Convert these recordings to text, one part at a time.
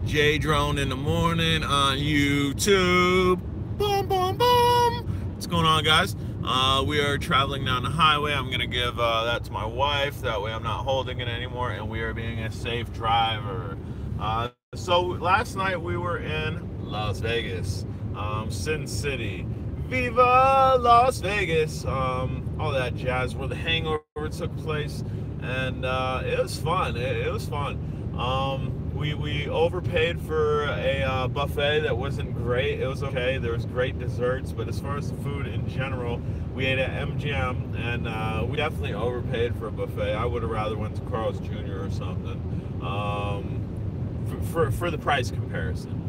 J Drone in the morning on YouTube. Boom, boom, boom. What's going on, guys? We are traveling down the highway. I'm going to give that to my wife. That way I'm not holding it anymore, and we are being a safe driver. So last night we were in Las Vegas, Sin City. Viva Las Vegas. All that jazz where the hangover took place. And it was fun. It was fun. We overpaid for a buffet that wasn't great. It was okay. There was great desserts, but as far as the food in general, we ate at MGM, and we definitely overpaid for a buffet. I would have rather went to Carl's Jr. or something for the price comparison,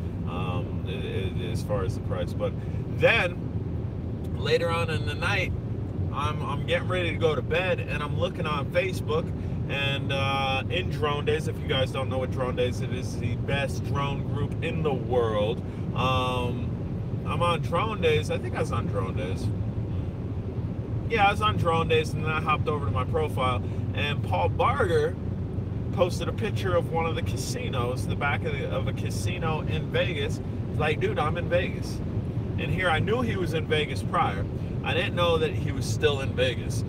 as far as the price. But then later on in the night, I'm getting ready to go to bed, and I'm looking on Facebook, and in Drone Days, if you guys don't know what Drone Days, it is the best drone group in the world. I'm on Drone Days. I think I was on Drone Days. Yeah, I was on Drone Days, and then I hopped over to my profile, and Paul Barger posted a picture of one of the casinos, the back of a casino in Vegas. Like, dude, I'm in Vegas. And here, I knew he was in Vegas prior. I didn't know that he was still in Vegas.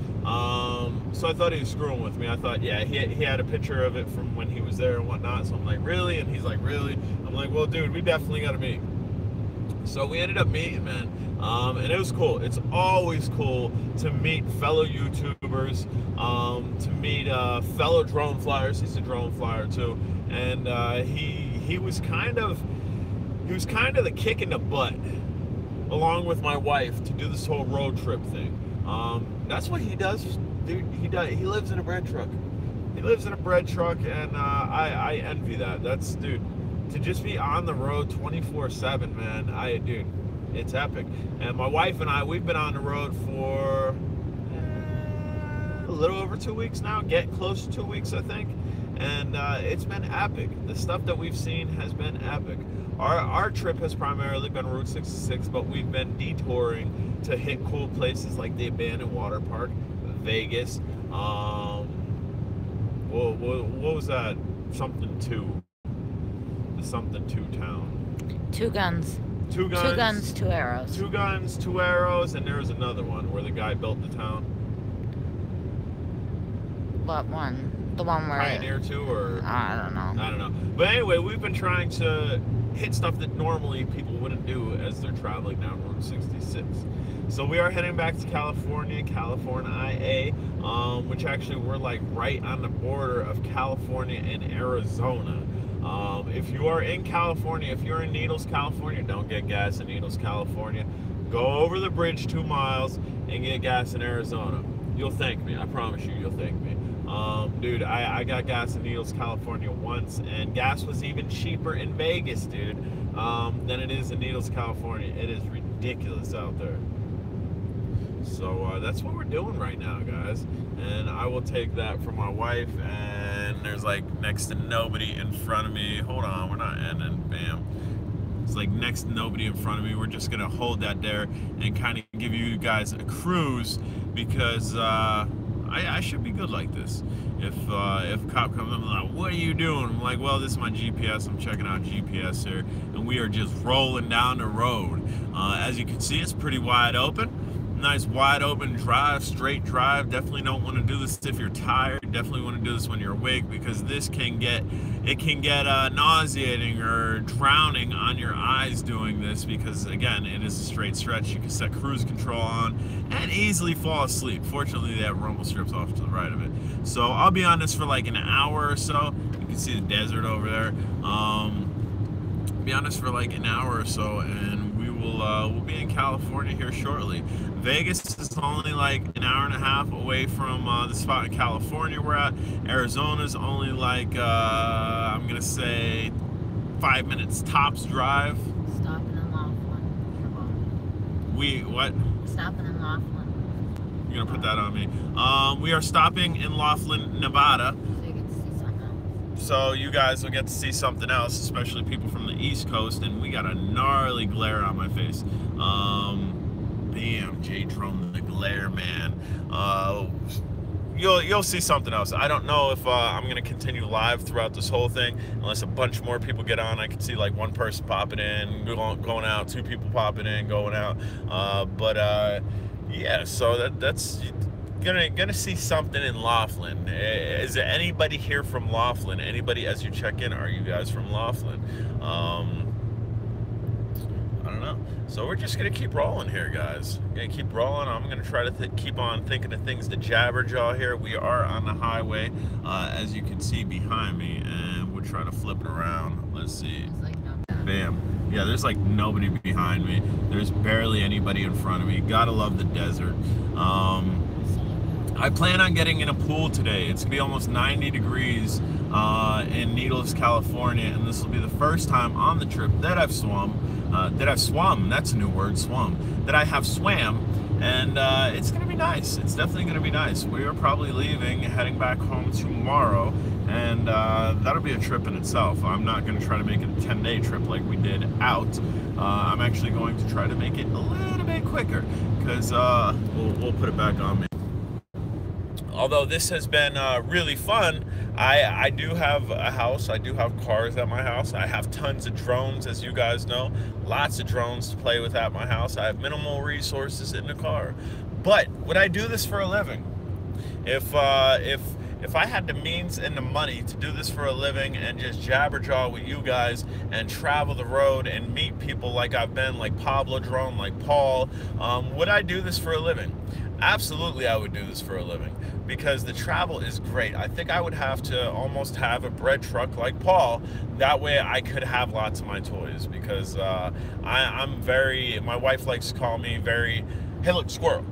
So I thought he was screwing with me. I thought, yeah, he had a picture of it from when he was there and whatnot. So I'm like, really? And he's like, really? I'm like, well, dude, we definitely got to meet. So we ended up meeting, man. And it was cool. It's always cool to meet fellow YouTubers, to meet fellow drone flyers. He's a drone flyer too. And he was kind of the kick in the butt, along with my wife, to do this whole road trip thing. That's what he does, dude. He lives in a bread truck. He lives in a bread truck, and I envy that. That's, dude, to just be on the road 24/7, man. Dude, it's epic. And my wife and I, we've been on the road for a little over 2 weeks now. Get close to 2 weeks, I think. And it's been epic. The stuff that we've seen has been epic. Our trip has primarily been Route 66, but we've been detouring to hit cool places like the Abandoned Water Park, Vegas. What was that? Something 2. The something 2 town. Two guns. Two guns. 2 guns, 2 arrows. 2 guns, 2 arrows, and there was another one where the guy built the town. What one? The one where... Pioneer 2, or... I don't know. I don't know. But anyway, we've been trying to hit stuff that normally people wouldn't do as they're traveling down Route 66. So we are heading back to California, IA, which actually we're like right on the border of California and Arizona. If you are in California, if you're in Needles, California, don't get gas in Needles, California. Go over the bridge 2 miles and get gas in Arizona. You'll thank me. I promise you, you'll thank me. Dude, I got gas in Needles, California once, and gas was even cheaper in Vegas, dude, than it is in Needles, California. It is ridiculous out there. So that's what we're doing right now, guys. And I will take that from my wife, and there's like next to nobody in front of me. Hold on, we're not ending. Bam. It's like next to nobody in front of me. We're just gonna hold that there and kind of give you guys a cruise, because I should be good like this. If a cop comes up and like, what are you doing? I'm like, well, this is my GPS. I'm checking out GPS here, and we are just rolling down the road. As you can see, it's pretty wide open. Nice wide open drive, straight drive. Definitely don't want to do this if you're tired. Definitely want to do this when you're awake, because this can get nauseating or drowning on your eyes doing this, because again, it is a straight stretch. You can set cruise control on and easily fall asleep. Fortunately, they have rumble strips off to the right of it. So I'll be on this for like an hour or so. You can see the desert over there. Be on this for like an hour or so, and we'll be in California here shortly. Vegas is only like an hour and a half away from the spot in California we're at. Arizona's only like I'm gonna say 5 minutes tops drive. Stopping in Laughlin. What? Stopping in Laughlin. You're gonna put that on me. We are stopping in Laughlin, Nevada. So you get to see something else. So you guys will get to see something else, especially people from the East Coast, and we got a gnarly glare on my face. Bam, J Drone the glare man. you'll see something else. I don't know if I'm gonna continue live throughout this whole thing, unless a bunch more people get on. I can see like one person popping in, going out, two people popping in, going out. Yeah, so that's gonna see something in Laughlin. Is there anybody here from Laughlin? Anybody as you check in? Are you guys from Laughlin? I don't know. So we're just gonna keep rolling here, guys. Gonna keep rolling. I'm gonna try to keep on thinking of things to Jabberjaw here. We are on the highway, as you can see behind me, and we'll try to flip it around. Let's see. Bam. Yeah, there's like nobody behind me. There's barely anybody in front of me. Gotta love the desert. I plan on getting in a pool today. It's gonna be almost 90 degrees in Needles, California, and this will be the first time on the trip that I've swum. That's a new word, swum. That I have swam, and it's gonna be nice. It's definitely gonna be nice. We are probably leaving, heading back home tomorrow, and that'll be a trip in itself. I'm not gonna try to make it a 10-day trip like we did out. I'm actually going to try to make it a little bit quicker, because we'll put it back on me. Although this has been really fun, I do have a house. I do have cars at my house. I have tons of drones, as you guys know. Lots of drones to play with at my house. I have minimal resources in the car. But would I do this for a living? If I had the means and the money to do this for a living and just jabberjaw with you guys and travel the road and meet people like I've been, like Pablo Drone, like Paul, would I do this for a living? Absolutely, I would do this for a living, because the travel is great. I think I would have to almost have a bread truck like Paul. That way I could have lots of my toys, because my wife likes to call me very, hey look, squirrel,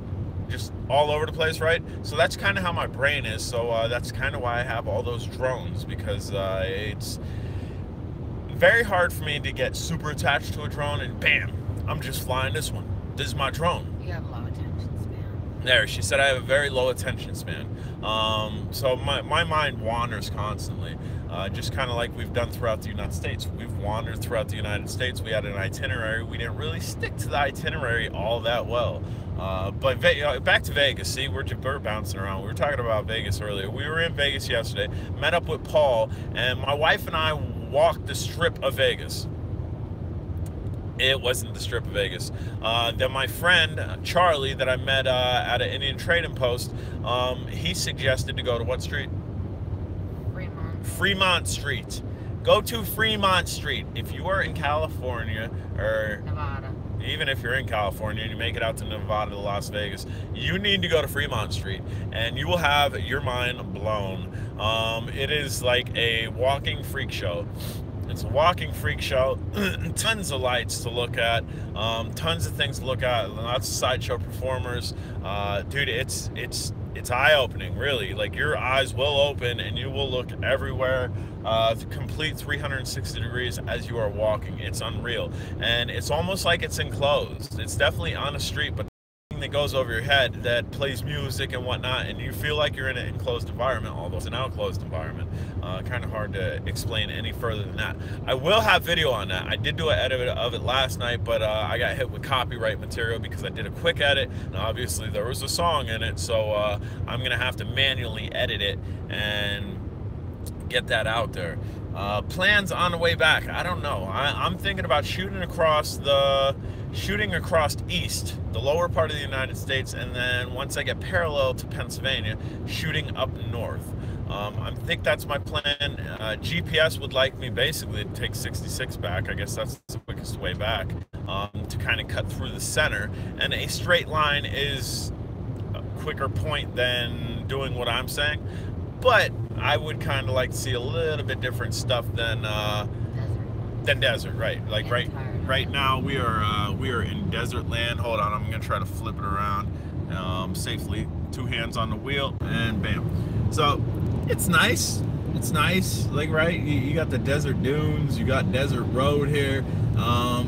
just all over the place, right? So that's kind of how my brain is. So that's kind of why I have all those drones, because it's very hard for me to get super attached to a drone and bam, I'm just flying this one. This is my drone. You have low attention span. There, she said I have a very low attention span. So my mind wanders constantly, just kind of like we've done throughout the United States. We've wandered throughout the United States. We had an itinerary. We didn't really stick to the itinerary all that well. But back to Vegas. See, we're bouncing around. We were talking about Vegas earlier. We were in Vegas yesterday, met up with Paul, and my wife and I walked the strip of Vegas. It wasn't the strip of Vegas. Then my friend, Charlie, that I met at an Indian Trading Post, he suggested to go to what street? Fremont Street. Go to Fremont Street. If you are in California, or Nevada, even if you're in California and you make it out to Nevada to Las Vegas, you need to go to Fremont Street, and you will have your mind blown. It is like a walking freak show. It's a walking freak show. Tons of lights to look at, tons of things to look at, lots of sideshow performers. Dude, it's eye-opening, really. Like, your eyes will open and you will look everywhere, complete 360 degrees as you are walking. It's unreal, and it's almost like it's enclosed. It's definitely on a street, but that goes over your head that plays music and whatnot, and you feel like you're in an enclosed environment, although it's an outclosed environment. Kind of hard to explain any further than that. I will have video on that. I did do an edit of it last night, but I got hit with copyright material because I did a quick edit, and obviously there was a song in it, so I'm gonna have to manually edit it and get that out there. Plans on the way back, I don't know. I'm thinking about shooting across east, the lower part of the United States, and then once I get parallel to Pennsylvania, shooting up north. I think that's my plan. GPS would like me basically to take 66 back. I guess that's the quickest way back, to kind of cut through the center, and a straight line is a quicker point than doing what I'm saying, but I would kind of like to see a little bit different stuff than desert, right? Like right now we are in desert land. Hold on, I'm gonna try to flip it around safely. 2 hands on the wheel, and bam. So it's nice. It's nice. Like, right, you got the desert dunes, you got desert road here.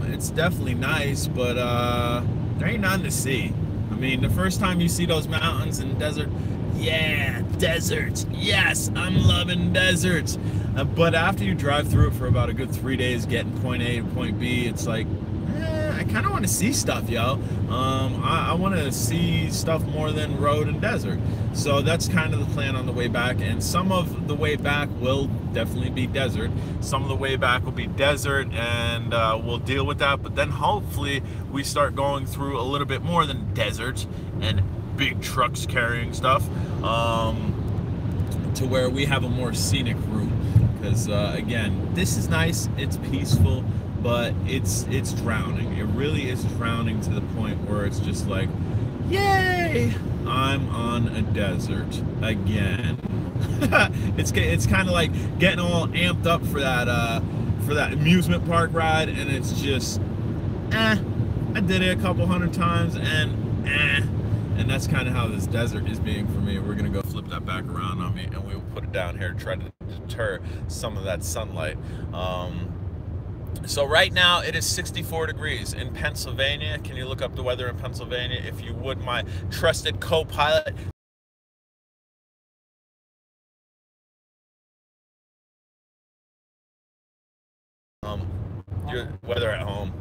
It's definitely nice, but there ain't nothing to see. I mean, the first time you see those mountains and desert, yeah, deserts. Yes, I'm loving deserts. But after you drive through it for about a good 3 days, getting point A to point B, it's like, I kind of want to see stuff, yo. I want to see stuff more than road and desert. So that's kind of the plan on the way back. And some of the way back will definitely be desert. Some of the way back will be desert, and we'll deal with that. But then hopefully we start going through a little bit more than desert and big trucks carrying stuff, to where we have a more scenic route. Because again, this is nice, it's peaceful, but it's drowning. It really is drowning to the point where it's just like, yay, I'm on a desert again. it's kind of like getting all amped up for that amusement park ride, and it's just I did it a couple hundred times, and that's kind of how this desert is being for me. We're gonna go flip that back around on me, and we'll put it down here to try to deter some of that sunlight. So right now it is 64 degrees in Pennsylvania. Can you look up the weather in Pennsylvania, if you would, my trusted co-pilot? Your weather at home.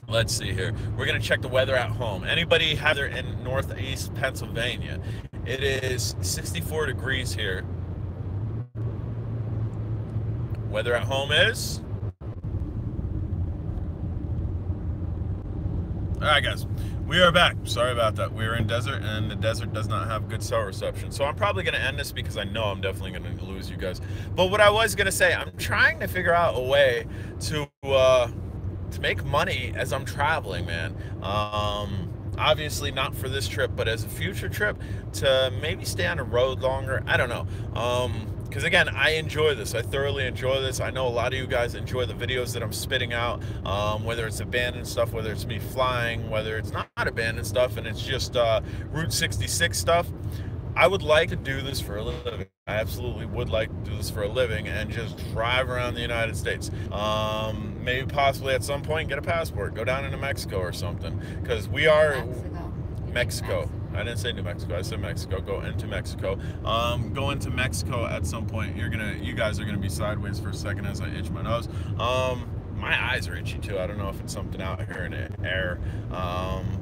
Let's see here. We're gonna check the weather at home. Anybody have there in northeast Pennsylvania? It is 64 degrees here. Weather at home is? All right, guys, we are back. Sorry about that. We are in desert, and the desert does not have good cell reception. So I'm probably going to end this because I know I'm definitely going to lose you guys. But what I was going to say, I'm trying to figure out a way to make money as I'm traveling, man. Obviously not for this trip, but as a future trip, to maybe stay on the road longer. I don't know. Because again, I enjoy this. I thoroughly enjoy this. I know a lot of you guys enjoy the videos that I'm spitting out, whether it's abandoned stuff, whether it's me flying, whether it's not abandoned stuff, and it's just Route 66 stuff. I would like to do this for a living. I absolutely would like to do this for a living and just drive around the United States. Maybe possibly at some point get a passport, go down into Mexico or something, because we are Mexico. I didn't say New Mexico, I said Mexico. Go into Mexico. Go into Mexico at some point. You guys are gonna be sideways for a second as I itch my nose. My eyes are itchy too. I don't know if it's something out here in the air.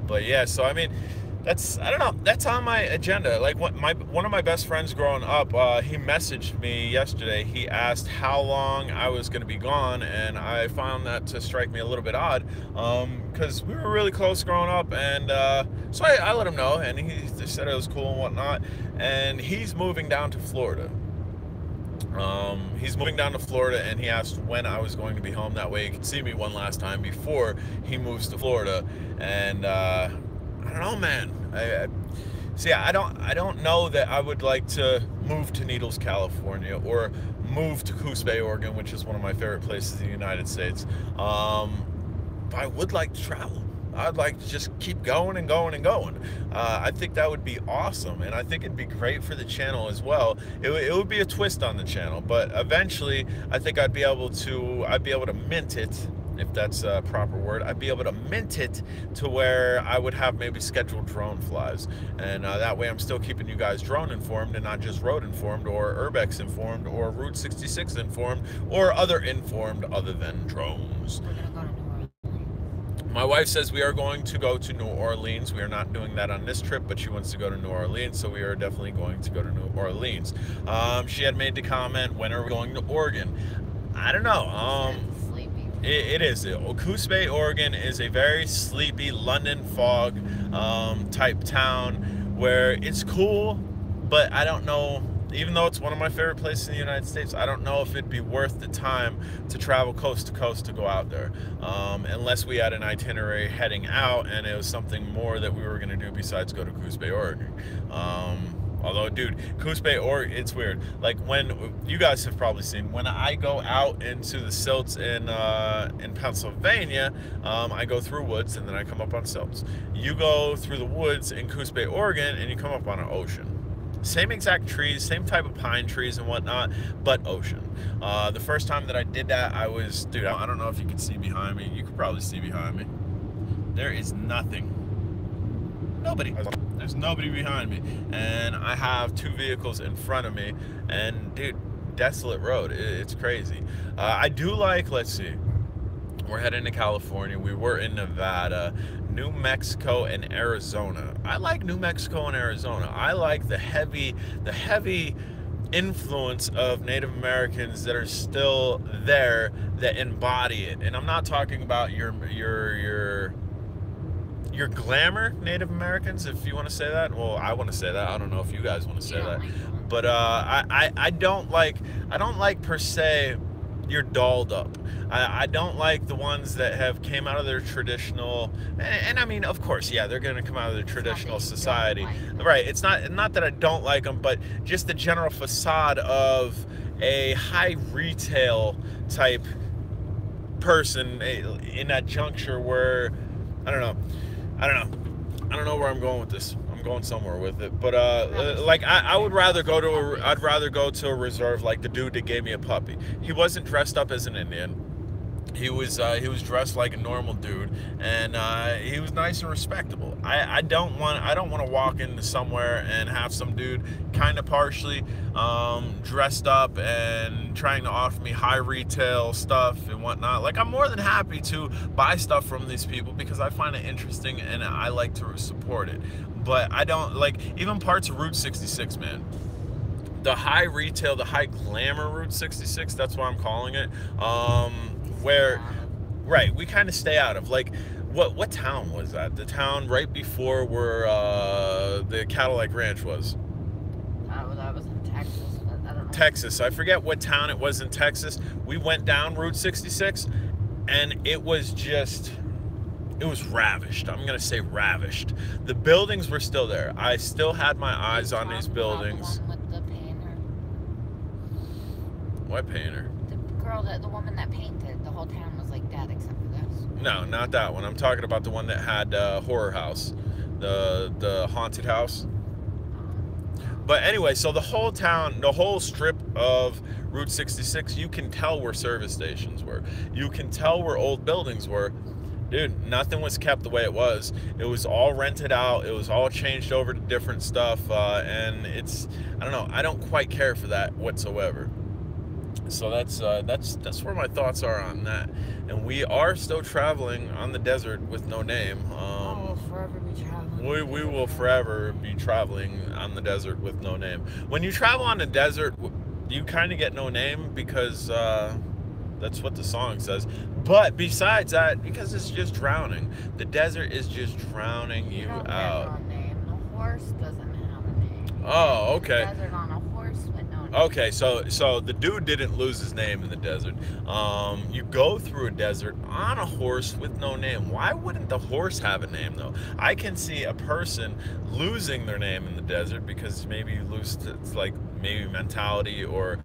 But yeah, so I mean, I don't know, that's on my agenda. Like one of my best friends growing up, he messaged me yesterday. He asked how long I was going to be gone, and I found that to strike me a little bit odd, because we were really close growing up, and so I let him know, and he just said it was cool and whatnot. And he's moving down to Florida. He's moving down to Florida, and he asked when I was going to be home. That way he could see me one last time before he moves to Florida. And I don't know, man. I don't know that I would like to move to Needles, California, or move to Coos Bay, Oregon, which is one of my favorite places in the United States. But I would like to travel. I'd like to just keep going and going and going. I think that would be awesome, and I think it'd be great for the channel as well. It would be a twist on the channel, but eventually I think I'd be able to mint it, if that's a proper word. I'd be able to mint it to where I would have maybe scheduled drone flies, and that way I'm still keeping you guys drone informed and not just road informed, or Urbex informed, or Route 66 informed, or other informed other than drones. We're gonna go to New Orleans. My wife says we are going to go to New Orleans. We are not doing that on this trip, but she wants to go to New Orleans, so we are definitely going to go to New Orleans. She had made the comment, when are we going to Oregon? I don't know. It is. Coos Bay, Oregon is a very sleepy London fog type town where it's cool, but I don't know, even though it's one of my favorite places in the United States, I don't know if it'd be worth the time to travel coast to coast to go out there, unless we had an itinerary heading out and it was something more that we were going to do besides go to Coos Bay, Oregon. Although, dude, Coos Bay, Oregon, it's weird. Like, when you guys have probably seen, when I go out into the silts in Pennsylvania, I go through woods and then I come up on silts. You go through the woods in Coos Bay, Oregon, and you come up on an ocean. Same exact trees, same type of pine trees and whatnot, but ocean. The first time that I did that, dude, I don't know if you can see behind me. You could probably see behind me. There is nothing. Nobody. There's nobody behind me, and I have two vehicles in front of me, and dude, desolate road. It's crazy. I do like, let's see, We're heading to California. We were in Nevada, New Mexico, and Arizona. I like New Mexico and Arizona. I like the heavy influence of Native Americans that are still there, that embody it. And I'm not talking about your glamour Native Americans, if you want to say that. Well, I want to say that. I don't know if you guys want to say that. But I don't like per se your dolled up. I don't like the ones that have came out of their traditional, and I mean, of course, yeah, they're going to come out of their traditional society, right? It's not that I don't like them, but just the general facade of a high retail type person in that juncture where I don't know where I'm going with this. I'm going somewhere with it, but like I would rather go to I'd rather go to a reserve like the dude that gave me a puppy. He wasn't dressed up as an Indian. He was dressed like a normal dude, and he was nice and respectable. I don't want to walk into somewhere and have some dude kind of partially dressed up and trying to offer me high retail stuff and whatnot. Like, I'm more than happy to buy stuff from these people because I find it interesting and I like to support it. But I don't like even parts of Route 66, man. The high retail, the high glamour Route 66, that's what I'm calling it. Where, right, we kind of stay out of. Like, what town was that? The town right before where the Cadillac Ranch was. That was in Texas, but I don't know. Texas. I forget what town it was in Texas. We went down Route 66, and it was ravished. I'm going to say ravished. The buildings were still there. I still had my eyes on these buildings. The one with the painter. What painter? The woman that painted. The whole town was like that except for this. No, not that one. I'm talking about the one that had horror house, the haunted house. But anyway, so the whole town, the whole strip of Route 66, you can tell where service stations were. You can tell where old buildings were. Dude, nothing was kept the way it was. It was all rented out. It was all changed over to different stuff. And it's, I don't know, I don't quite care for that whatsoever. So that's where my thoughts are on that. And we are still traveling on the desert with no name. We'll forever be traveling. We will forever be traveling on the desert with no name. When you travel on the desert, you kind of get no name because that's what the song says. But besides that, because it's just drowning. The desert is just drowning you out. No name. The horse doesn't have a name. Oh, okay. The desert on a horse with no name. Okay, so the dude didn't lose his name in the desert. You go through a desert on a horse with no name. Why wouldn't the horse have a name, though? I can see a person losing their name in the desert because maybe you lose, it's like maybe mentality or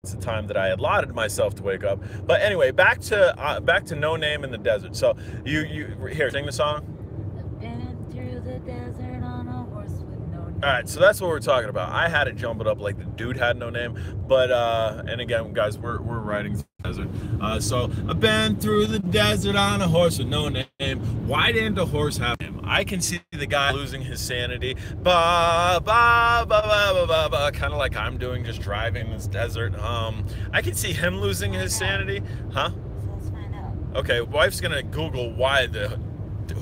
it's the time that I allotted myself to wake up. But anyway, back to no name in the desert. So you here, sing the song. I've been through the desert on a horse with no name. All right, so that's what we're talking about. I had it jumbled up like the dude had no name, but and again, guys, we're riding through the desert. So I've been through the desert on a horse with no name. Why didn't the horse have a name? I can see the guy losing his sanity, ba ba ba ba ba ba ba, kind of like I'm doing, just driving this desert. I can see him losing his sanity, huh? So let's find out. Okay, wife's gonna Google why the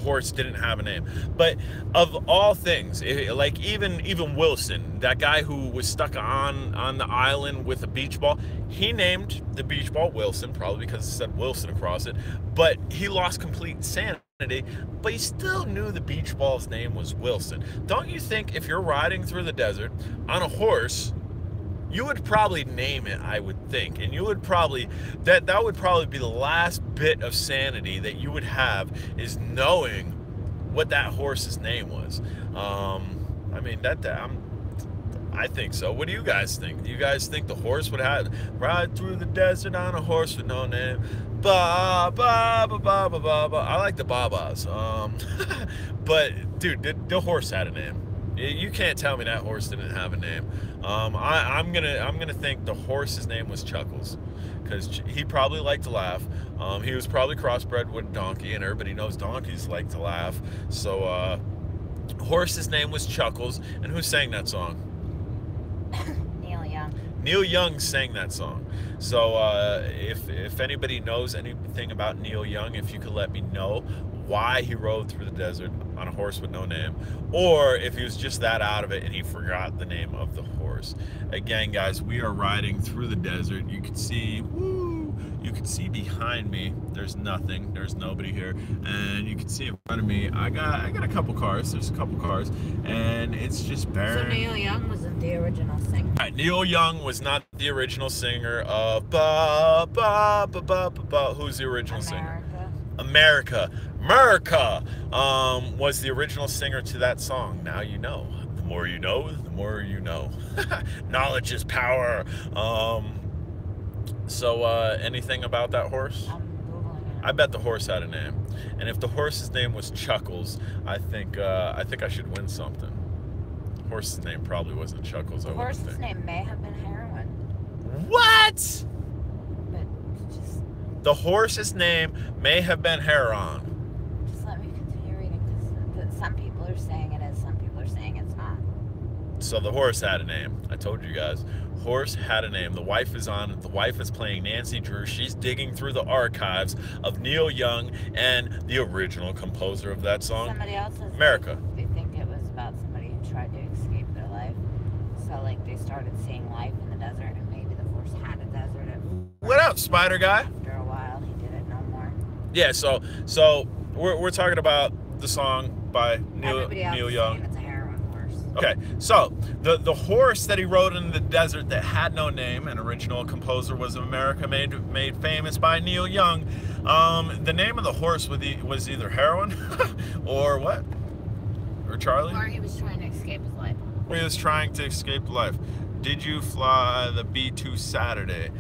horse didn't have a name. But of all things, like even Wilson, that guy who was stuck on the island with a beach ball, he named the beach ball Wilson, probably because it said Wilson across it, but he lost complete sanity, but he still knew the beach ball's name was Wilson. Don't you think if you're riding through the desert on a horse, you would probably name it, I would think, and you would probably, that would probably be the last bit of sanity that you would have, is knowing what that horse's name was. I mean, I think so. What do you guys think? Do you guys think the horse would have ride through the desert on a horse with no name? Ba ba ba ba ba ba ba. I like the ba-bas. But dude, the horse had a name. You can't tell me that horse didn't have a name. I'm gonna think the horse's name was Chuckles, because he probably liked to laugh. He was probably crossbred with a donkey, and everybody knows donkeys like to laugh. So horse's name was Chuckles. And who sang that song? Neil Young. Neil Young sang that song. So if anybody knows anything about Neil Young, if you could let me know why he rode through the desert on a horse with no name, or if he was just that out of it and he forgot the name of the horse. Again, guys, we are riding through the desert. You can see, you can see behind me, there's nothing, there's nobody here, and you can see in front of me, I got a couple cars. There's a couple cars, and it's just barren. So Neil Young wasn't the original singer. Right, Neil Young was not the original singer of Ba Ba Ba Ba Ba Ba. Who's the original singer? America. Was the original singer to that song. Now you know. The more you know, the more you know. Knowledge is power. So anything about that horse? I'm Googling it. I bet the horse had a name, and if the horse's name was Chuckles, I think I should win something. The horse's name probably wasn't Chuckles. The horse's name may have been Heroin. What? But just The horse's name may have been Heron. let me continue reading, because some people are saying it is, some people are saying it's not. So the horse had a name. I told you guys. Horse had a name. The wife is on it. The wife is playing Nancy Drew. She's digging through the archives of Neil Young and the original composer of that song, Somebody else says America. They think it was about somebody who tried to escape their life. So like they started seeing life in the desert, and maybe the horse had a desert. What up, Spider Guy? After a while, he did it no more. Yeah, so we're talking about the song by Everybody else Neil is Young. saying it's a heroin horse. Okay, so the horse that he rode in the desert that had no name, an original composer was America, made famous by Neil Young. The name of the horse was either Heroin or what? Or Charlie? Or he was trying to escape his life. He was trying to escape life. Did you fly the B2 Saturday?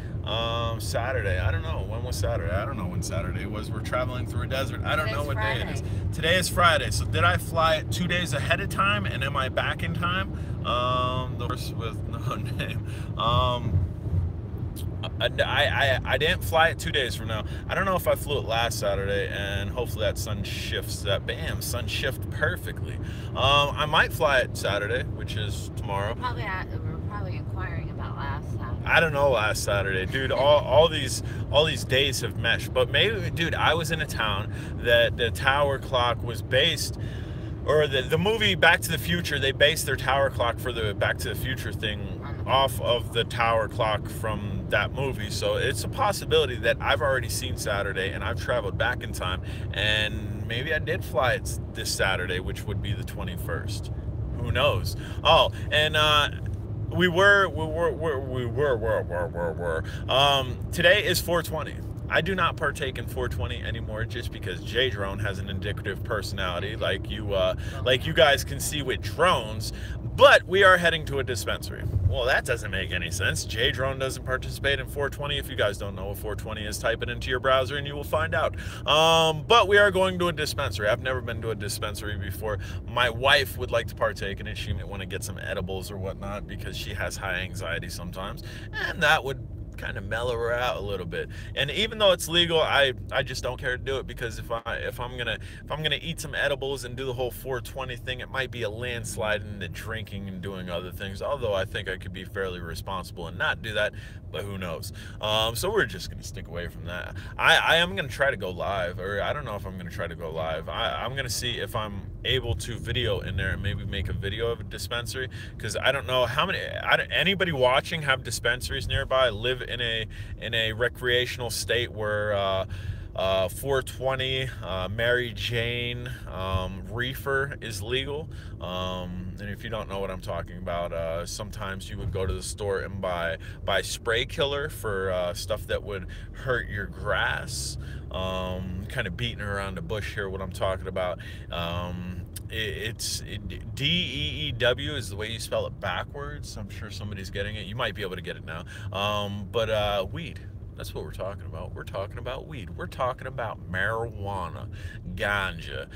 Saturday. I don't know. When was Saturday? I don't know when Saturday was. We're traveling through a desert. I don't know what day it is. Today is Friday. So did I fly it 2 days ahead of time? And am I back in time? The horse with no name. I didn't fly it 2 days from now. I don't know if I flew it last Saturday, and hopefully that sun shifts. Sun shift perfectly. I might fly it Saturday, which is tomorrow. We're probably inquiring about last Saturday. I don't know last Saturday, dude. All these days have meshed. But maybe, dude, I was in a town that the tower clock was based, or the movie Back to the Future, they based their tower clock for the Back to the Future thing off of the tower clock from that movie. So it's a possibility that I've already seen Saturday and I've traveled back in time, and maybe I did fly it this Saturday, which would be the 21st. Who knows? Oh, and today is 420. I do not partake in 420 anymore, just because J Drone has an indicative personality, like you guys can see with drones. But we are heading to a dispensary. Well, that doesn't make any sense. J Drone doesn't participate in 420. If you guys don't know what 420 is, type it into your browser and you will find out. But we are going to a dispensary. I've never been to a dispensary before. My wife would like to partake in it. She might want to get some edibles or whatnot, because she has high anxiety sometimes, and that would kind of mellow her out a little bit. And even though it's legal, I just don't care to do it, because if I'm gonna eat some edibles and do the whole 420 thing, it might be a landslide into drinking and doing other things. Although I think I could be fairly responsible and not do that, but who knows? So we're just gonna stick away from that. I am gonna try to go live, or I don't know if I'm gonna try to go live. I'm gonna see if I'm able to video in there and maybe make a video of a dispensary, because I don't know how many anybody watching have dispensaries nearby, live in a recreational state where 420 Mary Jane reefer is legal. And if you don't know what I'm talking about, sometimes you would go to the store and buy spray killer for stuff that would hurt your grass. Kind of beating around the bush here, what I'm talking about. It's DEEW is the way you spell it backwards. I'm sure somebody's getting it. You might be able to get it now. But weed. That's what we're talking about. We're talking about weed. We're talking about marijuana, ganja.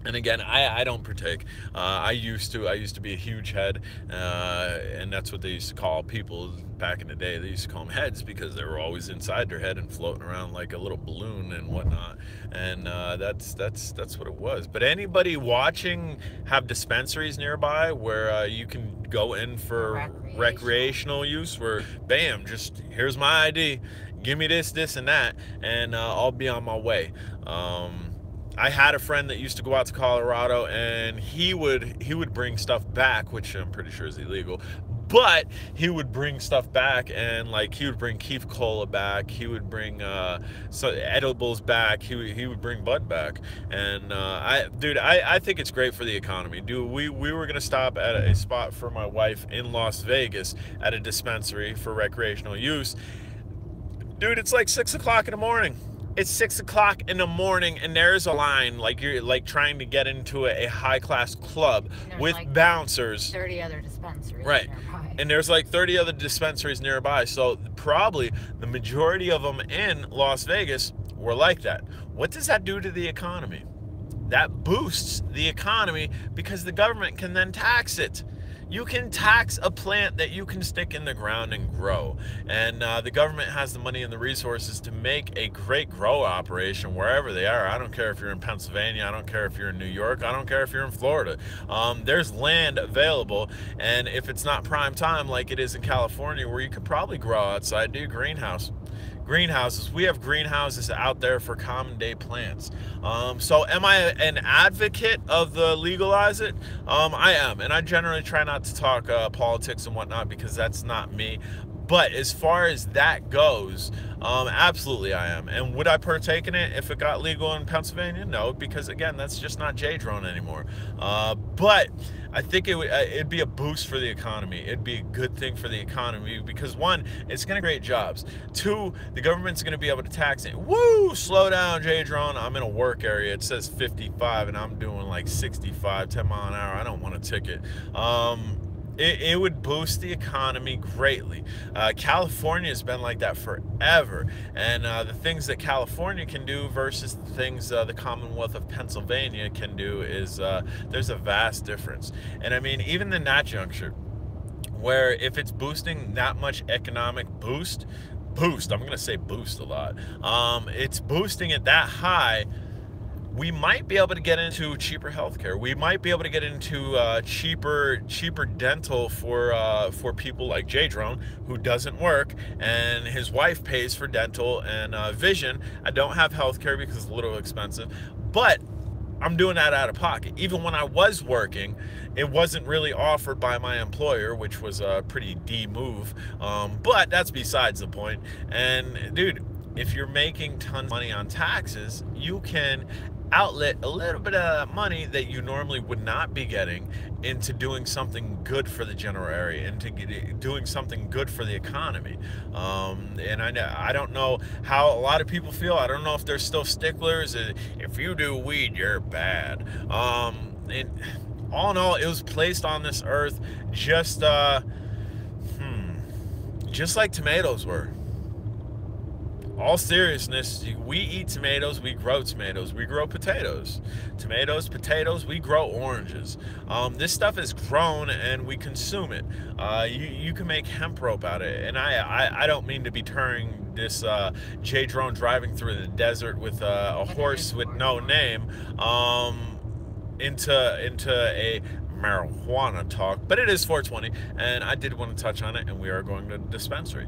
And again, I don't partake. I used to be a huge head, and that's what they used to call people back in the day. They used to call them heads because they were always inside their head and floating around like a little balloon and whatnot. And that's what it was. But anybody watching have dispensaries nearby where you can go in for recreational use, where bam, just here's my ID, give me this, and that, and I'll be on my way. I had a friend that used to go out to Colorado, and he would bring stuff back, which I'm pretty sure is illegal, but he would bring stuff back, and like he would bring Keef Cola back, he would bring edibles back, he would bring bud back, and I think it's great for the economy. Dude, we were gonna stop at a spot for my wife in Las Vegas at a dispensary for recreational use. Dude, it's like 6 o'clock in the morning. It's 6 o'clock in the morning, and there's a line like you're like trying to get into a high-class club with like bouncers. 30 other dispensaries right nearby. And there's like 30 other dispensaries nearby, so probably the majority of them in Las Vegas were like that. What does that do to the economy? That boosts the economy because the government can then tax it. You can tax a plant that you can stick in the ground and grow. And the government has the money and the resources to make a great grow operation wherever they are. I don't care if you're in Pennsylvania. I don't care if you're in New York. I don't care if you're in Florida. There's land available. And if it's not prime time like it is in California, where you could probably grow outside, do a greenhouse. Greenhouses. We have greenhouses out there for common day plants. So am I an advocate of the legalize it? I am, and I generally try not to talk politics and whatnot because that's not me. But as far as that goes, absolutely I am. And would I partake in it if it got legal in Pennsylvania? No, because again, that's just not J-Drone anymore. But I think it'd be a boost for the economy. It'd be a good thing for the economy because one, it's going to create jobs. Two, the government's going to be able to tax it. Woo! Slow down, J-Drone. I'm in a work area. It says 55 and I'm doing like 65, 10 mile an hour. I don't want a ticket. It would boost the economy greatly. California has been like that forever, and the things that California can do versus the things the Commonwealth of Pennsylvania can do is there's a vast difference. And I mean, even in that juncture, where if it's boosting that much economic boost, I'm gonna say boost a lot, it's boosting it that high, we might be able to get into cheaper healthcare. We might be able to get into cheaper dental for people like J-Drone, who doesn't work, and his wife pays for dental and vision. I don't have healthcare because it's a little expensive, but I'm doing that out of pocket. Even when I was working, it wasn't really offered by my employer, which was a pretty D move. But that's besides the point. And dude, if you're making tons of money on taxes, you can outlet a little bit of that money that you normally would not be getting into doing something good for the general area, into doing something good for the economy. And I don't know how a lot of people feel. I don't know if they're still sticklers. If you do weed, you're bad. And all in all, it was placed on this earth just like tomatoes were. All seriousness, we eat tomatoes, we grow tomatoes, we grow potatoes. Tomatoes, potatoes, we grow oranges. This stuff is grown and we consume it. You can make hemp rope out of it. And I don't mean to be turning this J-Drone driving through the desert with a horse with no name into a marijuana talk, but it is 420, and I did want to touch on it, and we are going to the dispensary.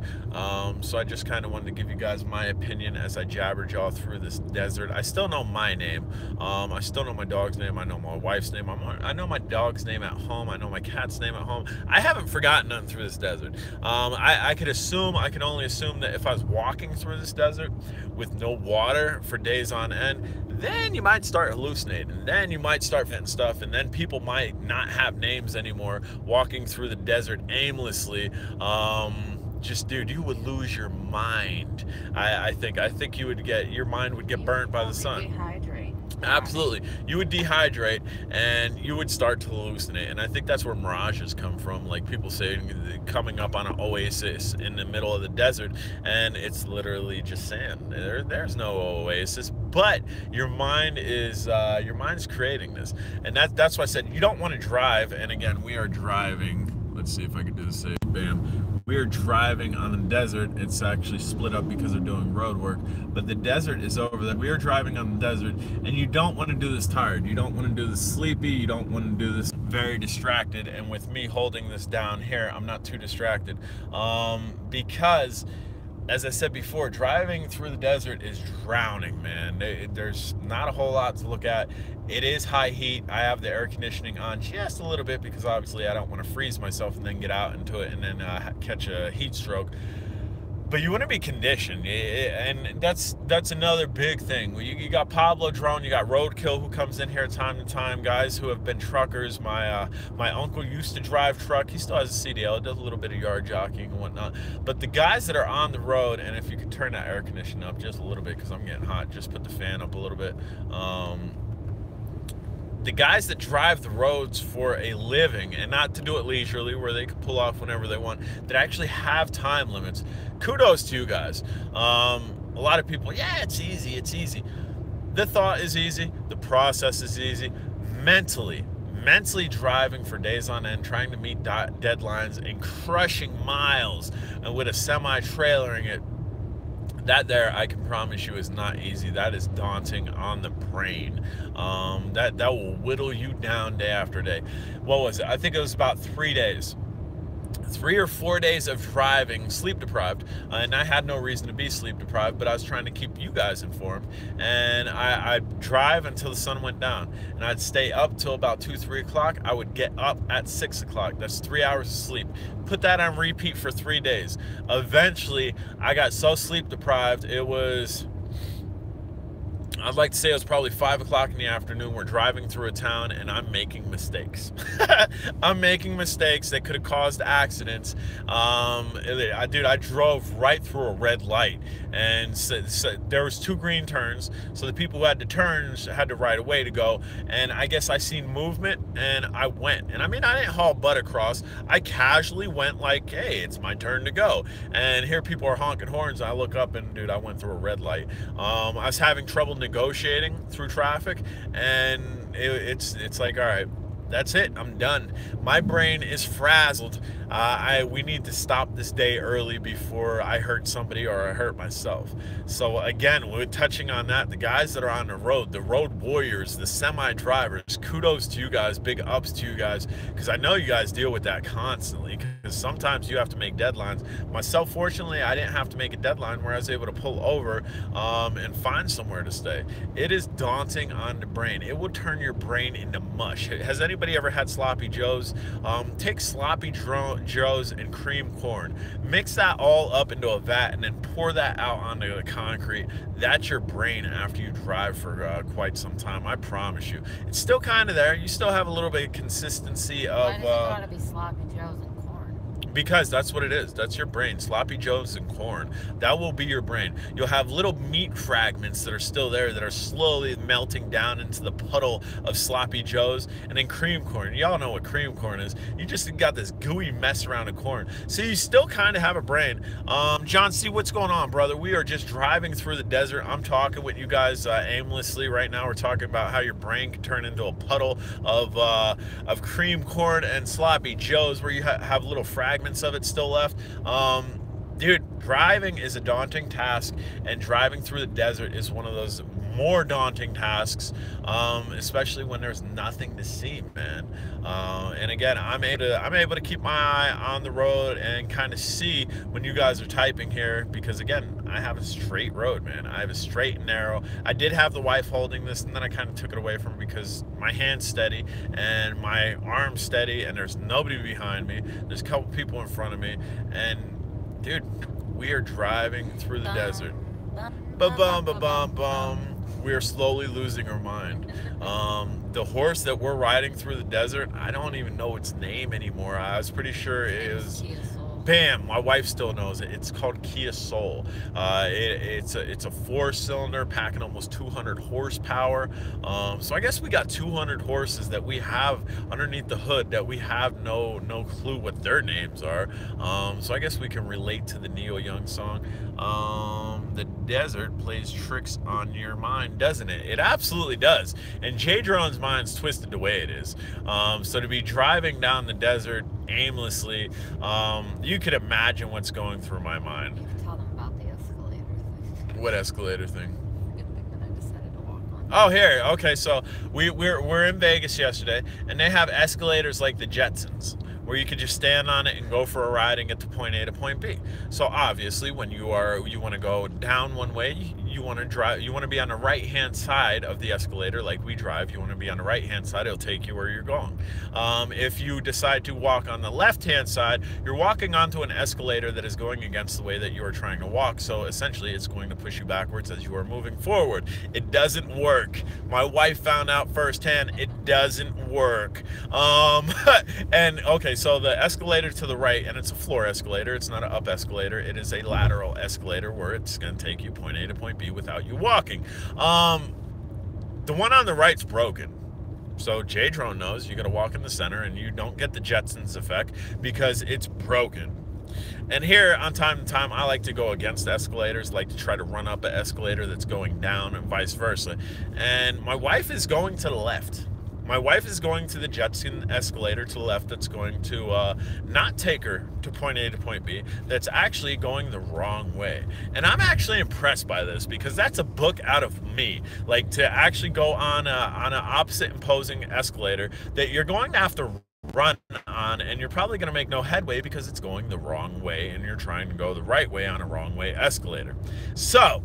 So I just kind of wanted to give you guys my opinion as I jabbered y'all through this desert. I still know my name. I still know my dog's name. I know my wife's name. I know my dog's name at home. I know my cat's name at home. I haven't forgotten nothing through this desert. I can only assume that if I was walking through this desert with no water for days on end, then you might start hallucinating. Then you might start fitting stuff, and then people might not have names anymore, walking through the desert aimlessly. Just, dude, you would lose your mind. I think you would your mind would get burnt by the sun. Rehydrate. Absolutely. You would dehydrate and you would start to hallucinate. And I think that's where mirages come from. Like people say, coming up on an oasis in the middle of the desert, and it's literally just sand. There's no oasis, but your mind's creating this. And that's why I said you don't want to drive. And again, we are driving. Let's see if I can do this safe. Bam. We are driving on the desert. It's actually split up because they're doing road work, but the desert is over there. We are driving on the desert, and you don't want to do this tired. You don't want to do this sleepy. You don't want to do this very distracted. And with me holding this down here, I'm not too distracted, because as I said before, driving through the desert is drowning, man. There's not a whole lot to look at. It is high heat. I have the air conditioning on just a little bit because obviously I don't want to freeze myself and then get out into it and then catch a heat stroke. But you want to be conditioned, and that's another big thing. You got Pablo Drone, you got Roadkill, who comes in here time to time, guys who have been truckers. My uncle used to drive truck. He still has a CDL, does a little bit of yard jockeying and whatnot. But the guys that are on the road, and if you could turn that air conditioning up just a little bit because I'm getting hot, just put the fan up a little bit. The guys that drive the roads for a living, and not to do it leisurely where they can pull off whenever they want, that actually have time limits, kudos to you guys. A lot of people, yeah, it's easy. The thought is easy, the process is easy. Mentally driving for days on end, trying to meet deadlines and crushing miles and with a semi-trailering it, that there, I can promise you, is not easy. That is daunting on the brain. That will whittle you down day after day. What was it? I think it was about 3 days. 3 or 4 days of driving, sleep deprived, and I had no reason to be sleep deprived, but I was trying to keep you guys informed. And I'd drive until the sun went down, and I'd stay up till about 2-3 o'clock. I would get up at 6 o'clock. That's 3 hours of sleep. Put that on repeat for 3 days. Eventually, I got so sleep deprived, it was, I'd like to say it was probably 5 o'clock in the afternoon. We're driving through a town and I'm making mistakes. I'm making mistakes that could have caused accidents. Dude, I drove right through a red light, and so there was 2 green turns, so the people who had to turn had the right of way to go, and I guess I seen movement and I went. And I mean, I didn't haul butt across. I casually went like, hey, it's my turn to go. And here people are honking horns. I look up and, dude, I went through a red light. I was having trouble negotiating through traffic, and it's like, all right, that's it, I'm done. My brain is frazzled. We need to stop this day early before I hurt somebody or I hurt myself. So again, we're touching on that. The guys that are on the road warriors, the semi-drivers, kudos to you guys, big ups to you guys, because I know you guys deal with that constantly, because sometimes you have to make deadlines. Myself, fortunately, I didn't have to make a deadline where I was able to pull over and find somewhere to stay. It is daunting on the brain. It will turn your brain into mush. Has anybody ever had sloppy joes? Take sloppy joes and cream corn, mix that all up into a vat, and then pour that out onto the concrete. That's your brain after you drive for quite some time. I promise you, it's still kind of there. You still have a little bit of consistency of. Why does it gotta be sloppy joes and corn? Because that's what it is. That's your brain. Sloppy joes and corn. That will be your brain. You'll have little meat fragments that are still there that are slowly melting down into the puddle of sloppy joes, and then cream corn. Y'all know what cream corn is. You just got this gooey mess around of corn. So you still kind of have a brain. John C., what's going on, brother? We are just driving through the desert. I'm talking with you guys aimlessly right now. We're talking about how your brain can turn into a puddle of cream corn and sloppy joes where you have little fragments of it still left. Dude, driving is a daunting task, and driving through the desert is one of those more daunting tasks, especially when there's nothing to see, man. And again, I'm able to keep my eye on the road and kind of see when you guys are typing here, because again, I have a straight road, man. I have a straight and narrow. I did have the wife holding this, and then I kind of took it away from her because my hand's steady and my arm's steady, and there's nobody behind me. There's a couple people in front of me, and dude, we are driving through the desert. Ba-bum, ba-bum, bum. We are slowly losing our mind. The horse that we're riding through the desert, I don't even know its name anymore. I was pretty sure it was bam, my wife still knows it. It's called Kia Soul. It's a 4-cylinder packing almost 200 horsepower. So I guess we got 200 horses that we have underneath the hood that we have no clue what their names are. So I guess we can relate to the Neil Young song. The desert plays tricks on your mind, doesn't it? It absolutely does. And Jay Drone's mind's twisted the way it is. So to be driving down the desert aimlessly, you could imagine what's going through my mind. You can tell them about the escalator thing. What escalator thing? Good thing that I decided to walk on. Oh, here. Okay, so we're in Vegas yesterday, and they have escalators like the Jetsons, where you could just stand on it and go for a ride and get to point A to point B. So obviously, when you want to go down one way, you want to be on the right-hand side of the escalator like we drive. You want to be on the right-hand side. It'll take you where you're going. If you decide to walk on the left-hand side, you're walking onto an escalator that is going against the way that you are trying to walk. So essentially, it's going to push you backwards as you are moving forward. It doesn't work. My wife found out firsthand it doesn't work. And okay, so the escalator to the right, and it's a floor escalator. It's not an up escalator. It is a lateral escalator where it's going to take you point A to point B without you walking. The one on the right's broken. So Jay Drone knows you got to walk in the center and you don't get the Jetsons effect because it's broken. And here, on time to time, I like to go against escalators, like to try to run up an escalator that's going down and vice versa. And my wife is going to the left. My wife is going to the Jetson escalator to the left that's going to not take her to point A to point B, that's actually going the wrong way. And I'm actually impressed by this because that's a book out of me. Like, to actually go on an opposite imposing escalator that you're going to have to run on, and you're probably going to make no headway because it's going the wrong way and you're trying to go the right way on a wrong way escalator. So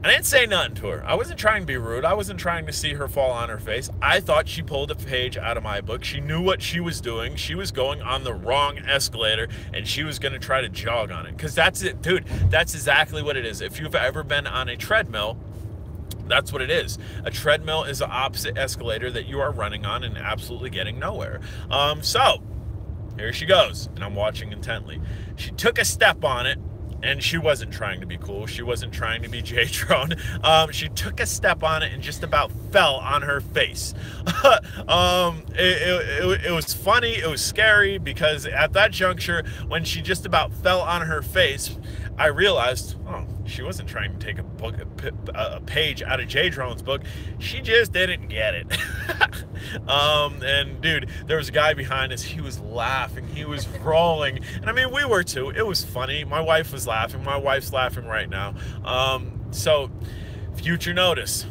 I didn't say nothing to her. I wasn't trying to be rude. I wasn't trying to see her fall on her face. I thought she pulled a page out of my book. She knew what she was doing. She was going on the wrong escalator, and she was going to try to jog on it. Because that's it, dude. That's exactly what it is. If you've ever been on a treadmill, that's what it is. A treadmill is the opposite escalator that you are running on and absolutely getting nowhere. So here she goes, and I'm watching intently. She took a step on it. And she wasn't trying to be cool. She wasn't trying to be Jay Drone. She took a step on it and just about fell on her face. It was funny. It was scary because at that juncture, when she just about fell on her face, I realized, oh, she wasn't trying to take a page out of Jay Drone's book. She just didn't get it. And dude, there was a guy behind us. He was laughing. He was rolling. And I mean, we were too. It was funny. My wife was laughing. My wife's laughing right now. So future notice.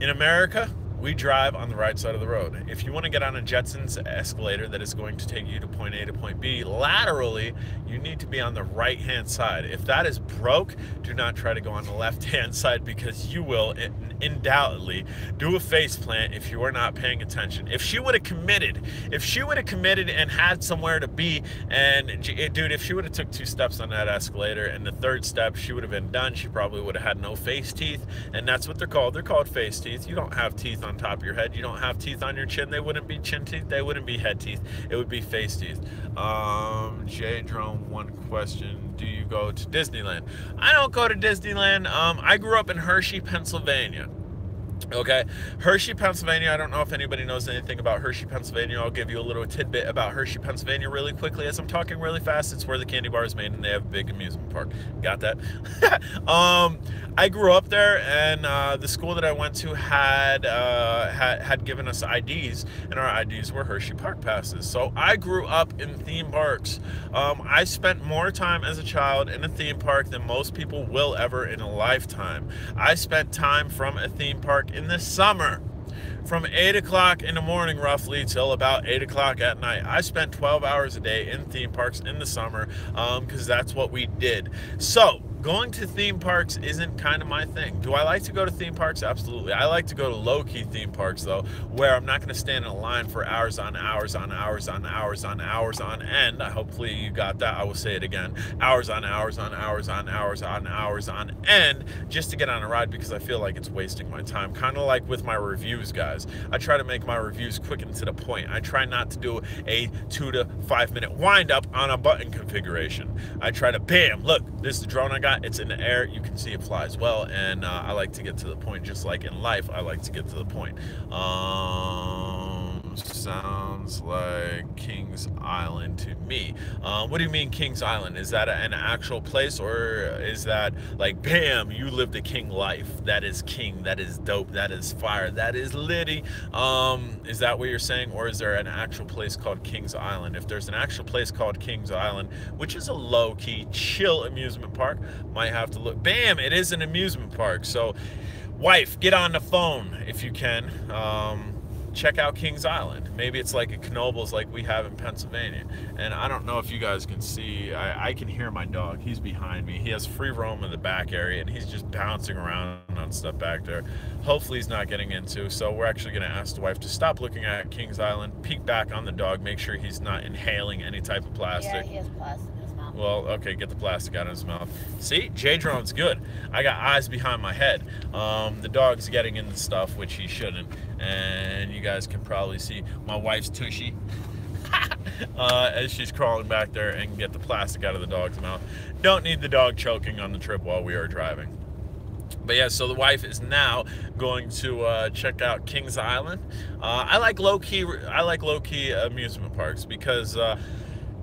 In America, we drive on the right side of the road. If you want to get on a Jetsons escalator that is going to take you to point A to point B laterally, you need to be on the right-hand side. If that is broke, do not try to go on the left-hand side because you will undoubtedly do a face plant if you are not paying attention. If she would have committed, and had somewhere to be, and dude, if she would have took 2 steps on that escalator and the 3rd step, she would have been done. She probably would have had no face teeth, and that's what they're called. They're called face teeth. You don't have teeth on top of your head. You don't have teeth on your chin. They wouldn't be chin teeth. They wouldn't be head teeth. It would be face teeth. Jay Drone, one question. Do you go to Disneyland? I don't go to Disneyland. I grew up in Hershey, Pennsylvania. Okay, Hershey, Pennsylvania. I don't know if anybody knows anything about Hershey, Pennsylvania. I'll give you a little tidbit about Hershey, Pennsylvania really quickly as I'm talking really fast. It's where the candy bar is made and they have a big amusement park. Got that? I grew up there, and the school that I went to had given us IDs, and our IDs were Hershey Park passes. So I grew up in theme parks. I spent more time as a child in a theme park than most people will ever in a lifetime. I spent time from a theme park in the summer, from 8 o'clock in the morning roughly till about 8 o'clock at night. I spent 12 hours a day in theme parks in the summer because that's what we did. So going to theme parks isn't kind of my thing. Do I like to go to theme parks? Absolutely. I like to go to low-key theme parks, though, where I'm not going to stand in a line for hours on hours on hours on hours on hours on end. Hopefully you got that. I will say it again. Hours on hours on hours on hours on hours on end just to get on a ride, because I feel like it's wasting my time. Kind of like with my reviews, guys. I try to make my reviews quick and to the point. I try not to do a 2 to 5 minute wind-up on a button configuration. I try to, bam, look, this is the drone I got. It's in the air, you can see it flies well, and I like to get to the point. Just like in life, I like to get to the point. Sounds like Kings Island to me. What do you mean Kings Island? Is that an actual place, or is that like, bam, you lived a king life? That is king, that is dope, that is fire, that is litty. Is that what you're saying, or is there an actual place called Kings Island? If there's an actual place called Kings Island, which is a low-key, chill amusement park, might have to look. Bam, it is an amusement park. So, wife, get on the phone if you can. Check out Kings Island. Maybe it's like a Knoebels like we have in Pennsylvania. And I don't know if you guys can see, I can hear my dog. He's behind me. He has free roam in the back area, and he's just bouncing around on stuff back there. Hopefully he's not getting into. So we're actually going to ask the wife to stop looking at Kings Island, peek back on the dog, make sure he's not inhaling any type of plastic. Yeah, he has plastic in his mouth. Well, okay, get the plastic out of his mouth. See, J-Drone's good. I got eyes behind my head. The dog's getting into stuff, which he shouldn't. And you guys can probably see my wife's tushy as she's crawling back there and get the plastic out of the dog's mouth. Don't need the dog choking on the trip while we are driving. But yeah, so the wife is now going to check out Kings Island. I like low-key amusement parks because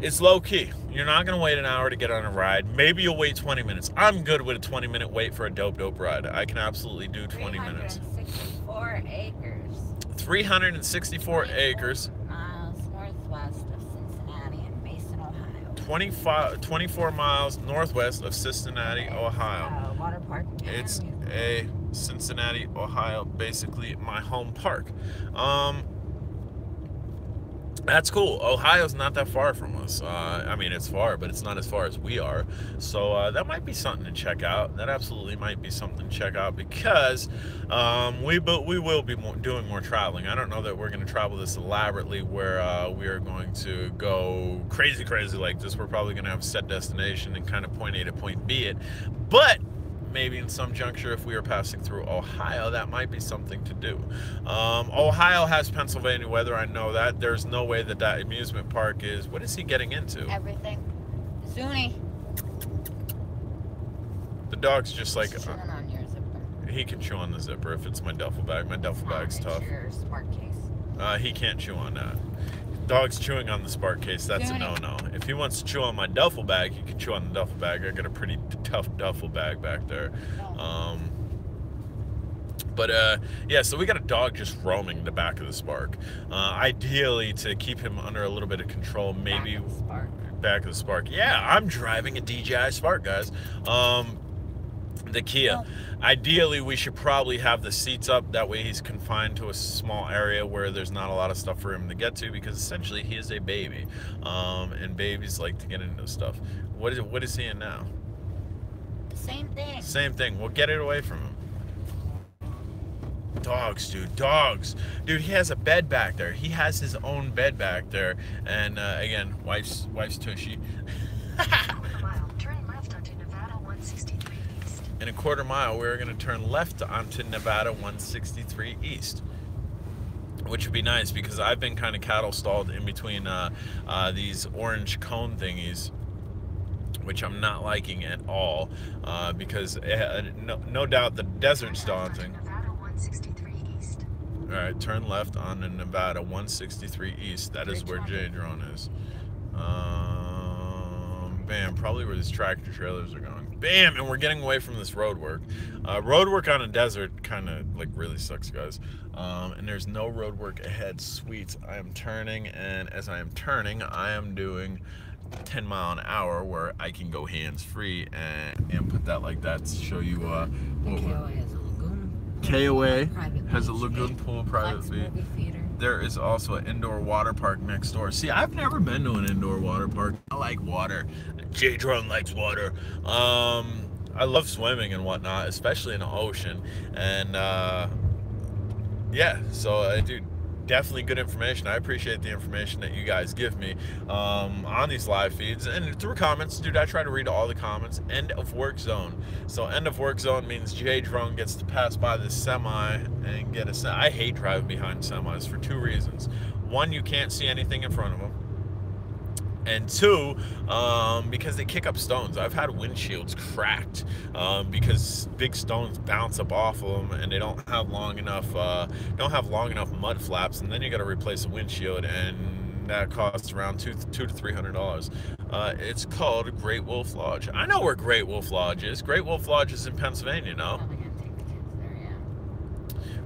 it's low-key. You're not going to wait an hour to get on a ride. Maybe you'll wait 20 minutes. I'm good with a 20-minute wait for a dope ride. I can absolutely do 20 minutes. 364 acres. 364 acres. Miles northwest of Cincinnati and Mason, Ohio. 24 miles northwest of Cincinnati, Ohio. Water park. It's a Cincinnati, Ohio, basically my home park. That's cool. Ohio's not that far from us. I mean, it's far, but it's not as far as we are. So that might be something to check out. That absolutely might be something to check out, because we will be doing more traveling. I don't know that we're going to travel this elaborately, where we are going to go crazy like this. We're probably going to have a set destination and kind of point A to point B it. But maybe in some juncture, if we are passing through Ohio, that might be something to do. Ohio has Pennsylvania weather, I know that. There's no way that that amusement park is... What is he getting into? Everything. Zuni. The dog's just like... Chewing on your zipper. He can chew on the zipper if it's my duffel bag. My duffel bag's tough. Your smart case. He can't chew on that. Dog's chewing on the Spark case, that's a no-no. If he wants to chew on my duffel bag, he can chew on the duffel bag. I got a pretty tough duffel bag back there. Yeah, so we got a dog just roaming the back of the Spark. Ideally, to keep him under a little bit of control, maybe back of the Spark. Yeah, I'm driving a DJI Spark, guys. The Kia. Ideally, we should probably have the seats up. That way he's confined to a small area where there's not a lot of stuff for him to get to, because essentially he is a baby. And babies like to get into stuff. What is he in now? Same thing. Same thing. We'll get it away from him. Dogs, dude. Dogs. Dude, he has a bed back there. He has his own bed back there. And again, wife's tushy. In a quarter mile, we're going to turn left onto Nevada 163 East, which would be nice, because I've been kind of cattle stalled in between these orange cone thingies, which I'm not liking at all, because no doubt the desert's daunting. All right, turn left onto Nevada 163 East. That is where J-Drone is. Bam, probably where these tractor trailers are going. Bam, and we're getting away from this road work. Road work on a desert kind of like really sucks, guys. And there's no road work ahead. Sweet. I am turning, and as I am turning, I am doing 10 mile an hour, where I can go hands-free and put that like that to show you what KOA has a lagoon pool, private beach. There is also an indoor water park next door. See, I've never been to an indoor water park. I like water. J-Drone likes water. I love swimming and whatnot, especially in the ocean. And yeah, so dude, definitely good information. I appreciate the information that you guys give me on these live feeds and through comments. Dude, I try to read all the comments. End of work zone. So end of work zone means Jay Drone gets to pass by this semi and get a I hate driving behind semis for 2 reasons. One, you can't see anything in front of them. And 2, because they kick up stones. I've had windshields cracked because big stones bounce up off of them, and they don't have long enough mud flaps, and then you got to replace a windshield, and that costs around $200 to $300. It's called Great Wolf Lodge. I know where Great Wolf Lodge is. Great Wolf Lodge is in Pennsylvania, no? Probably gonna take the kids there, yeah.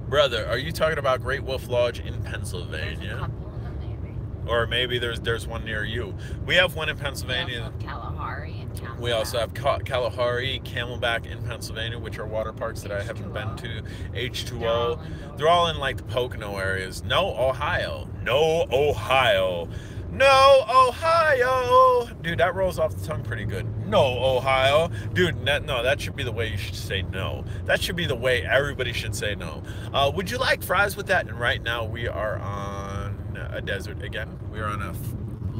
Brother, are you talking about Great Wolf Lodge in There's a Pennsylvania? couple of them, maybe. Or maybe there's one near you. We have one in We Pennsylvania. also have Kalahari and Camelback. We also have Kalahari, Camelback in Pennsylvania, which are water parks that I haven't been to. H2O. They're all in like the Pocono areas. No, Ohio. No, Ohio. No, Ohio. Dude, that rolls off the tongue pretty good. No, Ohio. Dude, that should be the way you should say no. That should be the way everybody should say no. Would you like fries with that? And right now we are on a desert again. We are on a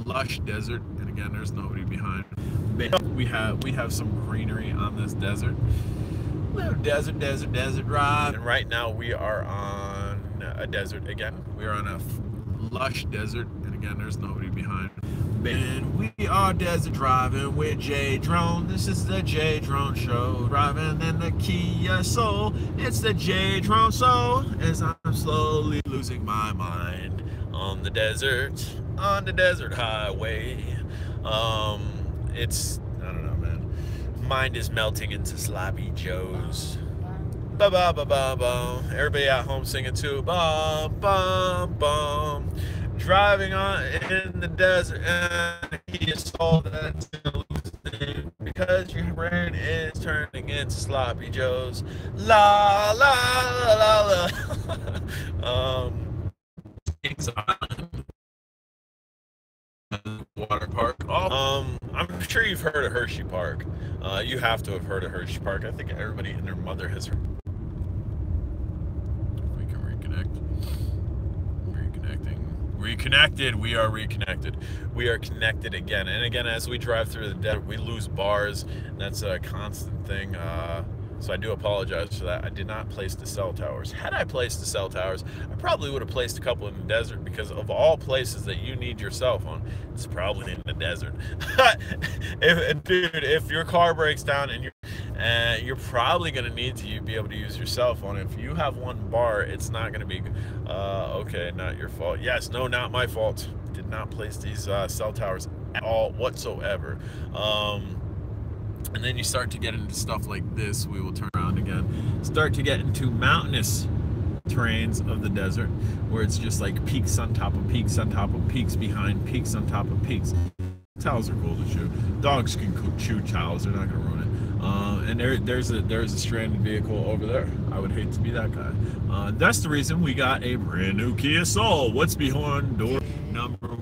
lush desert, and again, there's nobody behind. We have some greenery on this desert. Little desert ride. And right now we are on a desert again. We are on a lush desert, and again, there's nobody behind. And we are desert driving with Jay Drone. This is the Jay Drone Show. Driving in the Kia Soul. It's the Jay Drone Show. As I'm slowly losing my mind on the desert highway. It's, I don't know, man. Mind is melting into sloppy joes. Ba ba ba ba ba. Everybody at home singing too. Bum bum bum. Driving on in the desert, and he is all that's gonna lose thing because your brain is turning into sloppy joes. La la la la. Water park. I'm sure you've heard of Hershey Park. You have to have heard of Hershey Park. I think everybody and their mother has heard. We can reconnect. Reconnected. We are reconnected. We are connected again. And again, as we drive through the desert, we lose bars. And that's a constant thing. So I do apologize for that. I did not place the cell towers. Had I placed the cell towers, I probably would have placed a couple in the desert, because of all places that you need your cell phone, it's probably in the desert. If your car breaks down and you're probably going to need to be able to use your cell phone. If you have one bar, it's not going to be okay, not your fault. Yes, no, not my fault. Did not place these cell towers at all whatsoever. And then you start to get into stuff like this. We will turn around again. Start to get into mountainous terrains of the desert, where it's just like peaks on top of peaks on top of peaks behind peaks on top of peaks. Towels are cool to chew. Dogs can chew towels. They're not going to ruin it. And there's a stranded vehicle over there. I would hate to be that guy. That's the reason we got a brand new Kia Soul. What's behind door number